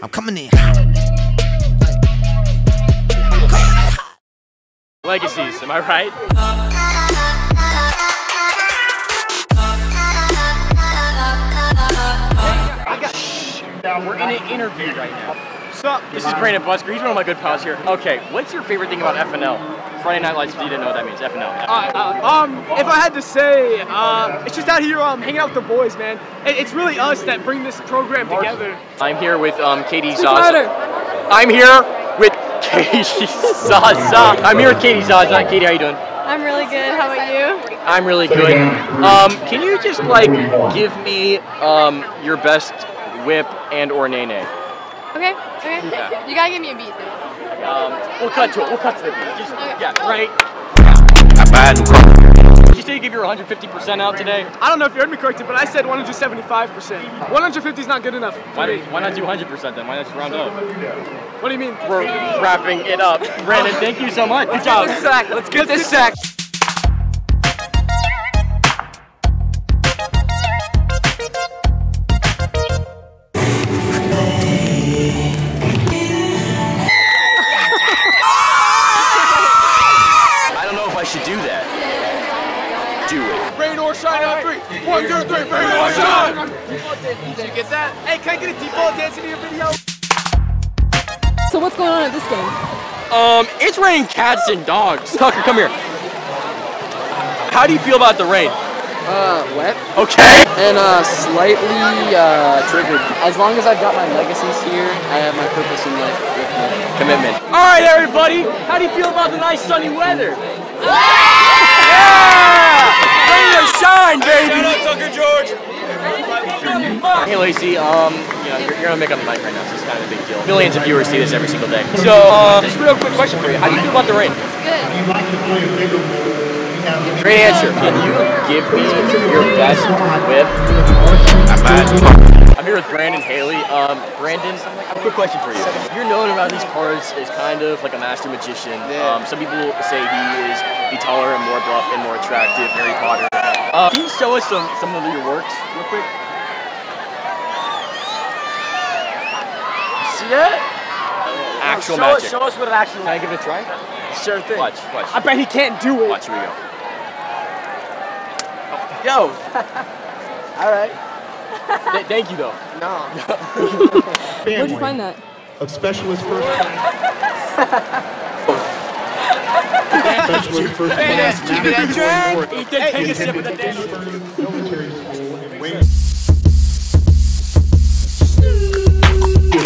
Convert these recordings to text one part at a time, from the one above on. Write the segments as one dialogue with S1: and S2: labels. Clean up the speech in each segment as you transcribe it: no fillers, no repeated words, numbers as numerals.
S1: I'm coming in.
S2: Legacies, am I right? We're in an interview right now. What's up? This is Brandon Busker. He's one of my good pals here. Okay, what's your favorite thing about FNL? Friday Night Lights, if you didn't know what that means. FNL.
S3: If I had to say, it's just out here hanging out with the boys, man. It's really us that bring this program together.
S2: I'm here with Katie Zaza. I'm here with Katie Zaza. I'm here with Katie Zaza. Katie, how you doing?
S4: I'm really good. How about you?
S2: I'm really good. Can you just like give me your best whip and or nay nay?
S4: Okay.
S2: Yeah.
S4: You gotta give me a beat.
S2: We'll cut to it. We'll cut to the beat. Just,
S4: Okay.
S2: yeah, right. Did you say you give your 150% out today?
S3: I don't know if you heard me correctly, but I said 175%. 150 is not not enough.
S2: Why not do 100% then? Why not just round up?
S3: What do you mean?
S2: We're wrapping it up. Brandon, thank you so much. Good job.
S3: Let's get this sack.
S2: I should do that. Do it.
S3: Rain or shine on 3. 1, 2, 3. Rain or shine. Did you get that? Hey, can I get a default dance in your video?
S4: So what's going on at this game?
S2: It's raining cats and dogs. Tucker, come here. How do you feel about the rain?
S5: Wet.
S2: Okay.
S5: And slightly triggered. As long as I've got my legacies here, I have my purpose in life with me.
S2: Commitment. All right, everybody. How do you feel about the nice sunny weather? Yeah! Rain or shine, baby! Shout out Tucker George! Hey Lacey, you're gonna make up the night right now, so it's kind of a big deal. Millions of viewers see this every single day. So, just a real quick question for you. How do you feel about the rain?
S4: Good.
S2: Great answer. Can you give me your best whip? I'm here with Brandon Haley. Brandon, I have a quick question for you. You're known around these parts as kind of like a master magician. Some people say he is the taller and more buff and more attractive Harry Potter. Can you show us some of your works real quick? See that? Actual magic.
S3: Show us what it actually is.
S2: Can I give it a try?
S3: Sure thing.
S2: Watch.
S3: I bet he can't do it.
S2: Watch, here we go.
S3: Yo. All right.
S2: Thank you, though.
S3: No.
S4: Where'd you find that?
S6: Of specialist first. Specialist first class.
S3: Take a sip of the damn.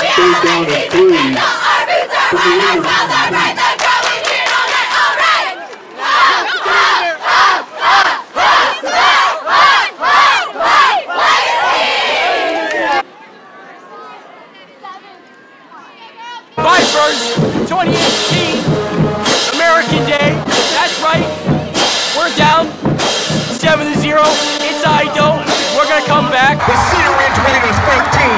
S6: Stay down and please.
S2: Vipers 2018 American Day. That's right. We're down 7-0. It's Ido. We're gonna come back.
S6: The Cedar Ridge Raiders 15.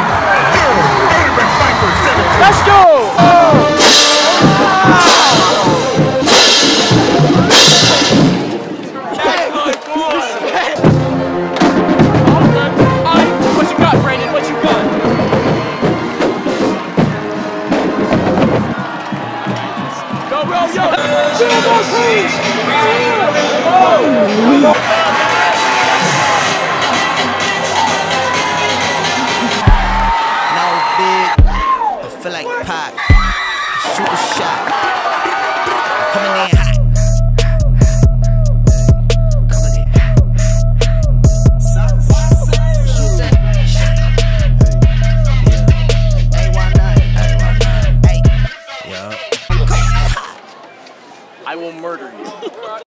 S6: Favorite Vipers 17.
S2: Let's go! What you got, Brandon? What you got?
S1: Now big, I feel like Pac. Shoot a shot. Coming in hot. Coming in hot. Hey, why not? Hey, yo.
S2: I will murder you.